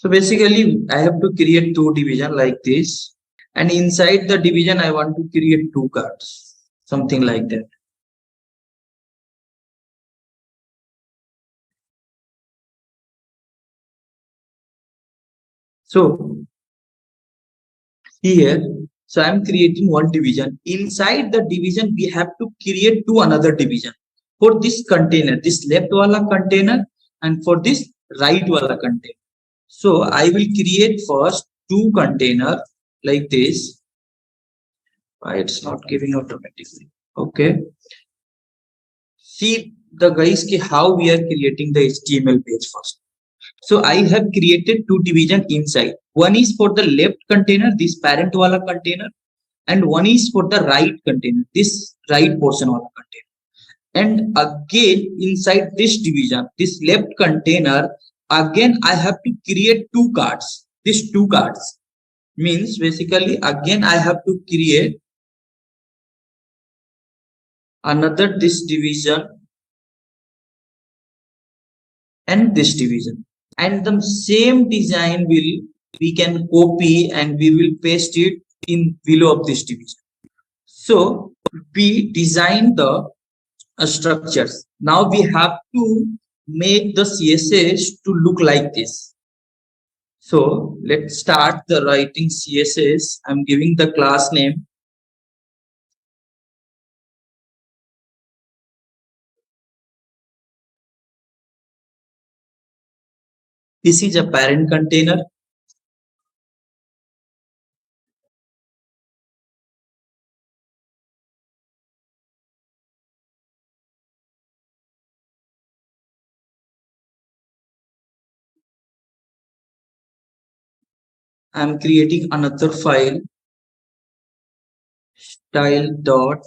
So basically I have to create two division like this, and inside the division I want to create two cards, something like that. So here, so I'm creating one division. Inside the division, we have to create two another division for this container, this left wala container, and for this right wala container. So I will create first two container like this. Why it's not giving automatically? Okay. See the guys how we are creating the HTML page first. So I have created two division inside. One is for the left container, this parent wala container, and one is for the right container, this right portion of the container. And again inside this division, this left container, again I have to create two cards. These two cards means basically again I have to create another this division and this division, and the same design will we can copy and we will paste it in below of this division. So we design the structures. Now we have to make the CSS to look like this. So let's start the writing CSS. I'm giving the class name. This is a parent container. I'm creating another file, style.css.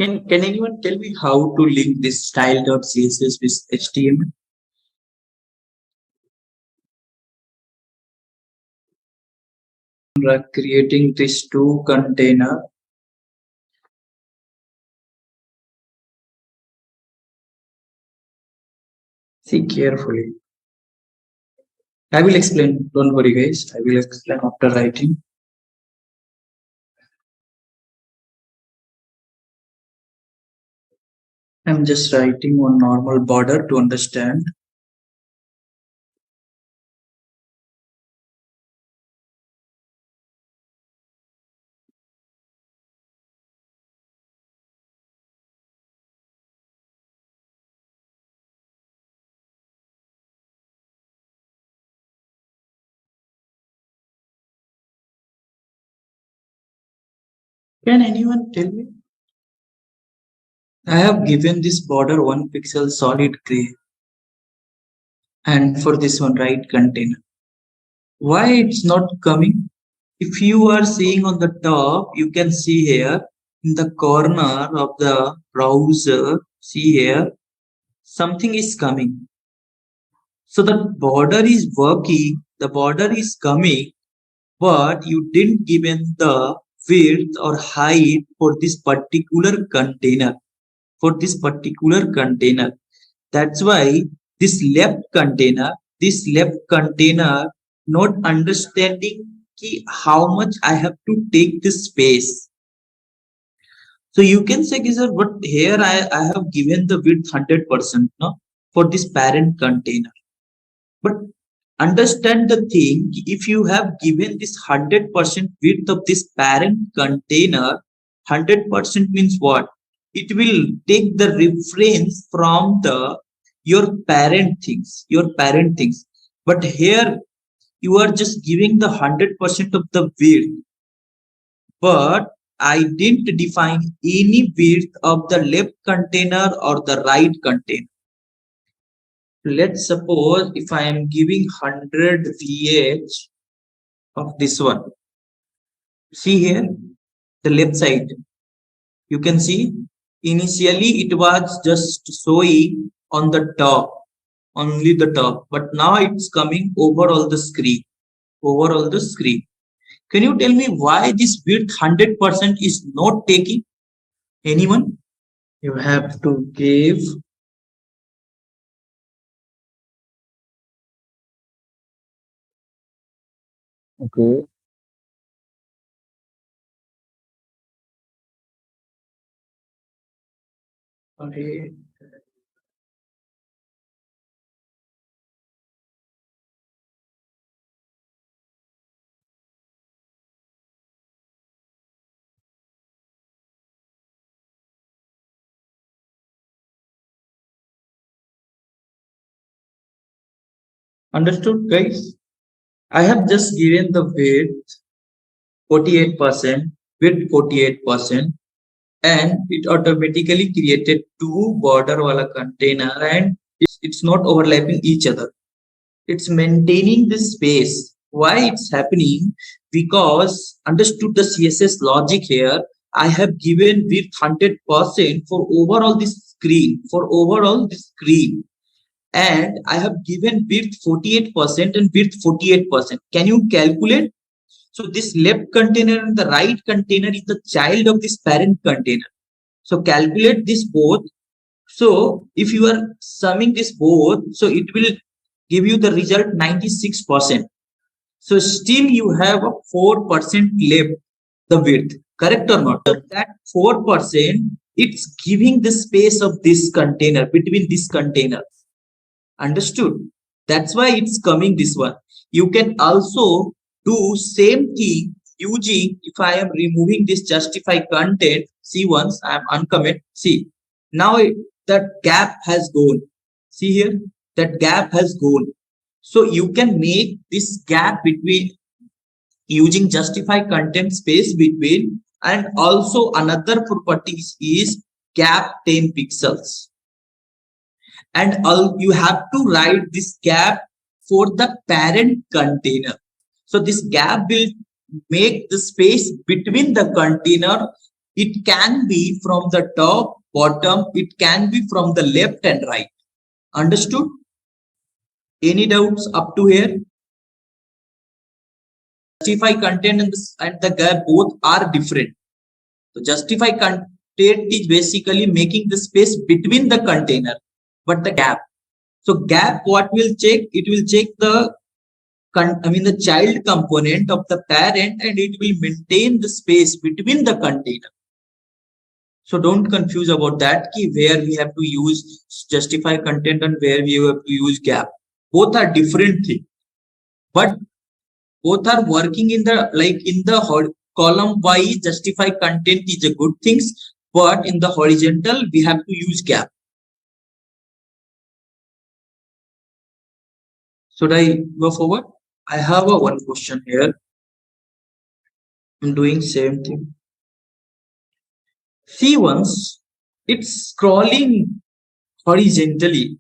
Can anyone tell me how to link this style.css with HTML? Creating this two container. See carefully. I will explain. Don't worry, guys. I will explain after writing. I'm just writing one normal border to understand. Can anyone tell me? I have given this border 1 pixel solid gray, and for this one right container. Why it's not coming? If you are seeing on the top, you can see here in the corner of the browser, see here, something is coming. So the border is working, the border is coming, but you didn't given the width or height for this particular container. For this particular container. That's why this left container not understanding how much I have to take this space. So you can say, sir, but here I have given the width 100% no, for this parent container. But understand the thing, if you have given this 100% width of this parent container, 100% means what? It will take the reference from the your parent things. But here you are just giving the 100% of the width. but I didn't define any width of the left container or the right container. Let's suppose if I am giving 100 VH of this one. See here, the left side. You can see initially it was just showing on the top, only the top, but now it's coming over all the screen. Over all the screen. Can you tell me why this width 100% is not taking? Anyone? You have to give. Okay. Okay. Understood, guys? I have just given the width 48%, width 48%, and it automatically created two border wala container, and it's not overlapping each other. It's maintaining this space. Why it's happening? Because understood the CSS logic here. I have given width 100% for overall this screen, and I have given width 48% and width 48%. Can you calculate? So this left container and the right container is the child of this parent container. So calculate this both. So if you are summing this both, so it will give you the result 96%. So still you have a 4% left, the width, correct or not? So that 4%, it's giving the space of this container, between this container. Understood? That's why it's coming this one. You can also do same thing using, if I am removing this justify content, see once I am uncomment, see, now that gap has gone. See here, that gap has gone. So you can make this gap between using justify content space between, and also another property is gap 10 pixels. And you have to write this gap for the parent container. So this gap will make the space between the container. It can be from the top, bottom, it can be from the left and right. Understood? Any doubts up to here? Justify content and the gap both are different. So justify content is basically making the space between the container, but the gap. So gap, what will check? It will check the the child component of the parent, and it will maintain the space between the container. So don't confuse about that key where we have to use justify content and where we have to use gap. Both are different things, but both are working in the column wise. Justify content is a good things, but in the horizontal we have to use gap. Should I go forward? I have one question here. I'm doing same thing. See once it's scrolling horizontally.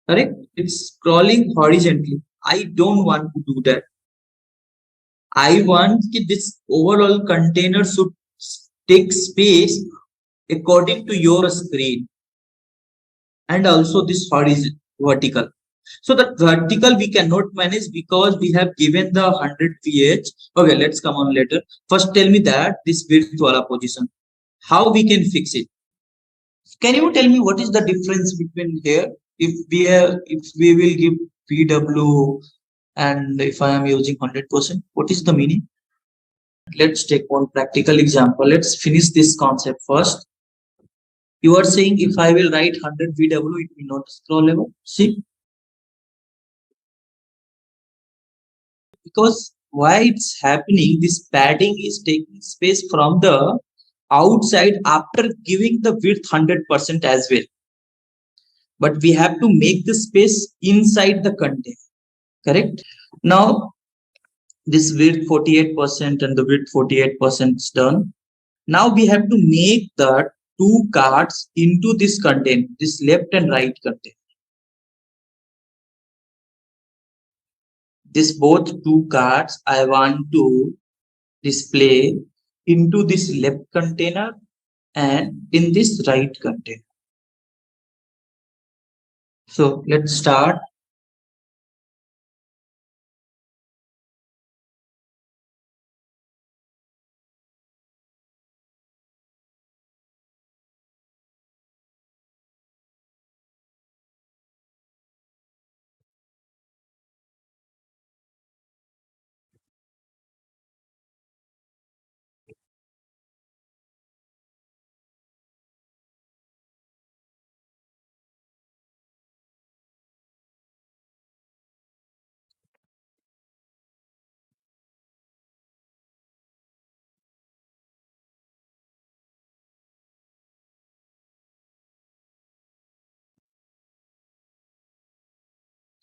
Correct? It's scrolling horizontally. I don't want to do that. I want this overall container should take space according to your screen, and also this horizontal vertical. So the vertical we cannot manage because we have given the 100 pH. Okay, let's come on later. First tell me that this width wala position, how we can fix it. Can you tell me what is the difference between here? If we will give PW and if I am using 100%, what is the meaning? Let's take one practical example. Let's finish this concept first. You are saying if I will write 100 VW, it will not scrollable. See, because why it's happening, this padding is taking space from the outside after giving the width 100% as well. But we have to make the space inside the container. Correct? Now, this width 48% and the width 48% is done. Now we have to make the two cards into this content, this left and right content. This both two cards I want to display into this left container and in this right container. So let's start.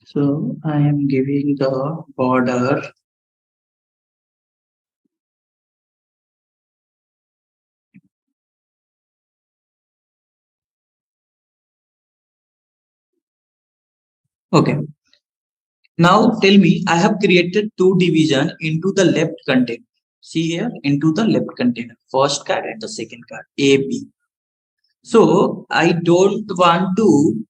So I am giving the border okay. Now tell me, I have created two division into the left container. See here, into the left container. First card and the second card, A, B. So I don't want to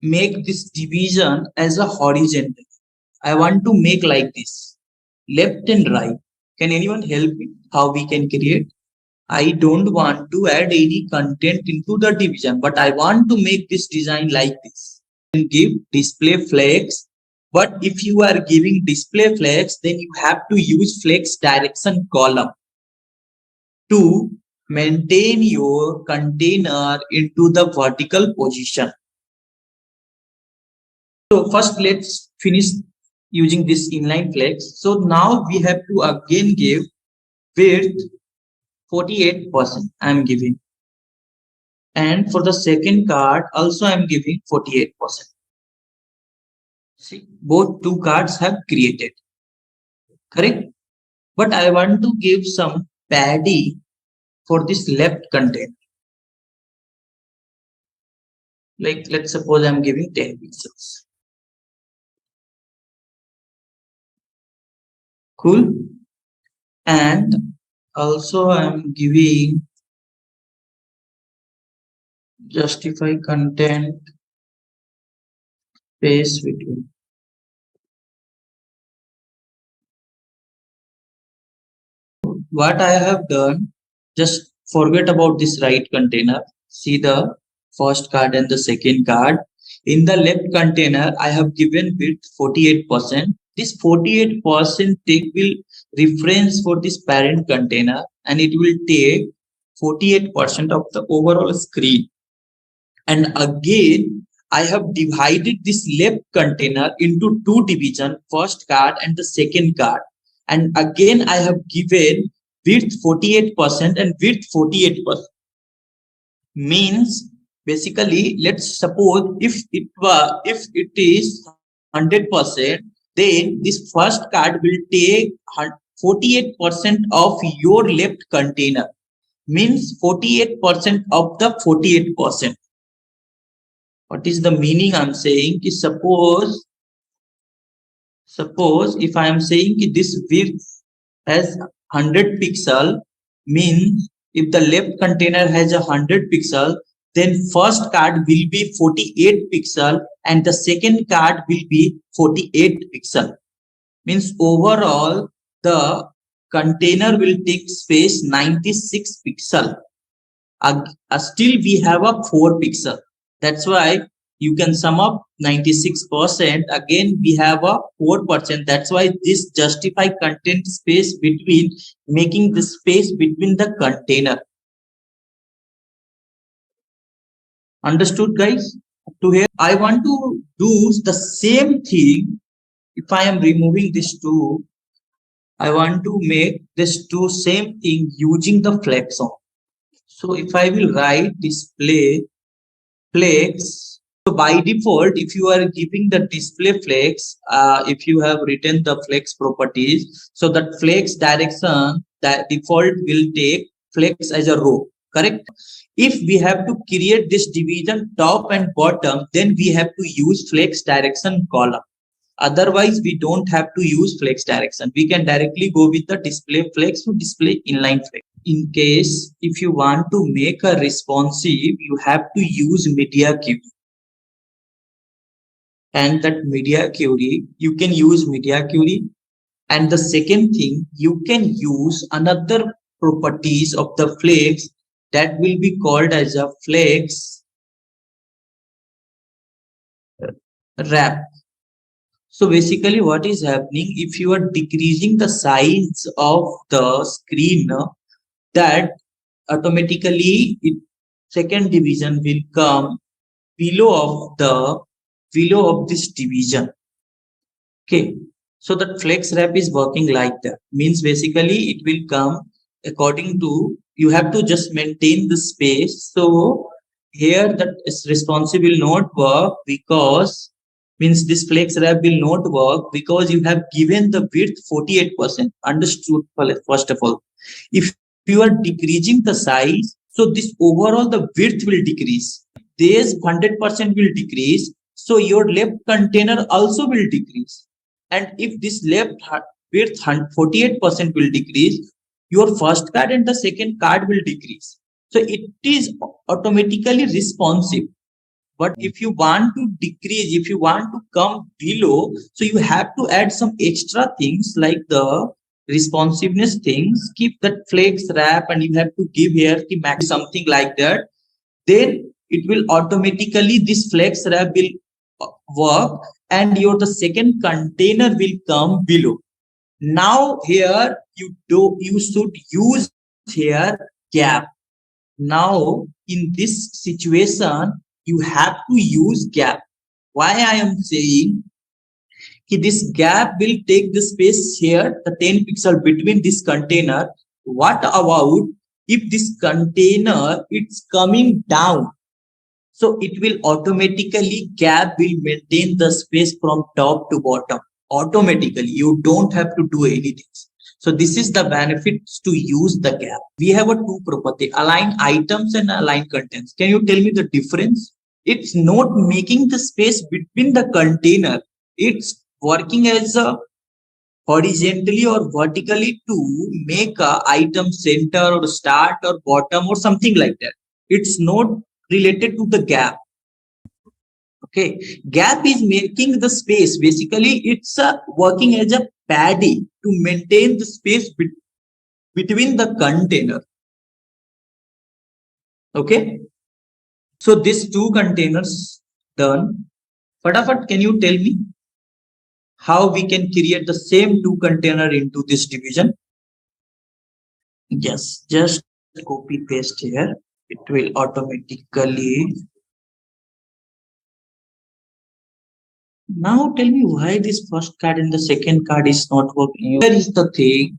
make this division as a horizontal. I want to make like this, left and right. Can anyone help me how we can create? I don't want to add any content into the division, but I want to make this design like this. And give display flex. But if you are giving display flex, then you have to use flex direction column to maintain your container into the vertical position. So first let's finish using this inline flex. So now we have to again give width 48% I'm giving. And for the second card also I'm giving 48%. See, both two cards have created, correct? But I want to give some padding for this left container. Like let's suppose I'm giving 10 pixels. Cool. And also I'm giving justify content space between. What I have done, just forget about this right container. See the first card and the second card. In the left container, I have given width 48%. This 48% take will reference for this parent container and it will take 48% of the overall screen. And again, I have divided this left container into two division, first card and the second card. And again, I have given width 48% and width 48%. Means basically, let's suppose if it is 100%, then this first card will take 48% of your left container. Means 48% of the 48%. What is the meaning I'm saying? Ki suppose if I am saying ki this width has 100 pixel, means if the left container has 100 pixel, then first card will be 48 pixel and the second card will be 48 pixel. Means overall the container will take space 96 pixel. Still we have a 4 pixel. That's why you can sum up 96%. Again, we have a 4%. That's why this justify content space between, making the space between the container. Understood, guys? To here, I want to do the same thing. If I am removing this two, I want to make this two same thing using the flex on. So if I will write display flex So by default, if you are giving the display flex, if you have written the flex properties, so that flex direction, that default will take flex as a row, correct? If we have to create this division top and bottom, then we have to use flex direction column. Otherwise, we don't have to use flex direction. We can directly go with the display flex to display inline flex. In case if you want to make a responsive, you have to use media query. And that media query, you can use media query. And the second thing, you can use another properties of the flex that will be called as a flex wrap. So basically what is happening, if you are decreasing the size of the screen, that automatically second division will come below of this division. Okay, so that flex wrap is working like that. Means basically it will come according to, you have to just maintain the space. So here that is responsive will not work because, means this flex wrap will not work because you have given the width 48%. Understood? First of all, if you are decreasing the size, so this overall the width will decrease. This 100% will decrease. So your left container also will decrease. And if this left width 48% will decrease, your first card and the second card will decrease. So it is automatically responsive. But if you want to decrease, if you want to come below, so you have to add some extra things like the responsiveness things, keep that flex wrap, and you have to give here the max something like that. Then it will automatically, this flex wrap will work and your the second container will come below. Now here you should use here gap. Now in this situation you have to use gap. Why I am saying this gap will take the space here, the 10 pixel between this container. What about if this container it's coming down? So it will automatically, gap will maintain the space from top to bottom automatically. You don't have to do anything. So this is the benefits to use the gap. We have a two property, align items and align contents. Can you tell me the difference? It's not making the space between the container. It's working as a horizontally or vertically to make a item center or start or bottom or something like that. It's not related to the gap. Okay, gap is making the space. Basically, it's working as a paddy to maintain the space between the container. Okay, so these two containers done. Fatafat, can you tell me how we can create the same two container into this division? Yes, just copy paste here. It will automatically. Now tell me why this first card and the second card is not working. Here is the thing.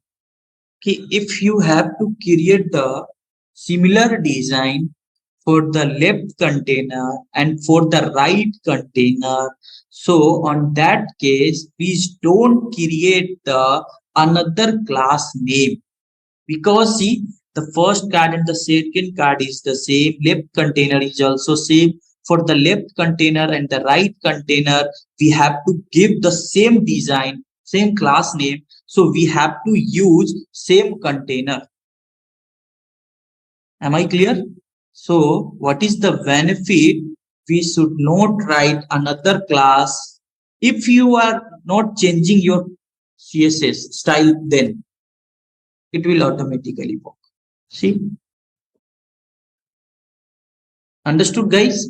If you have to create the similar design for the left container and for the right container, so on that case, please don't create the another class name, because see, the first card and the second card is the same, left container is also same. For the left container and the right container, we have to give the same design, same class name, so we have to use same container. Am I clear? So what is the benefit? We should not write another class. If you are not changing your CSS style, then it will automatically work. See? Understood, guys?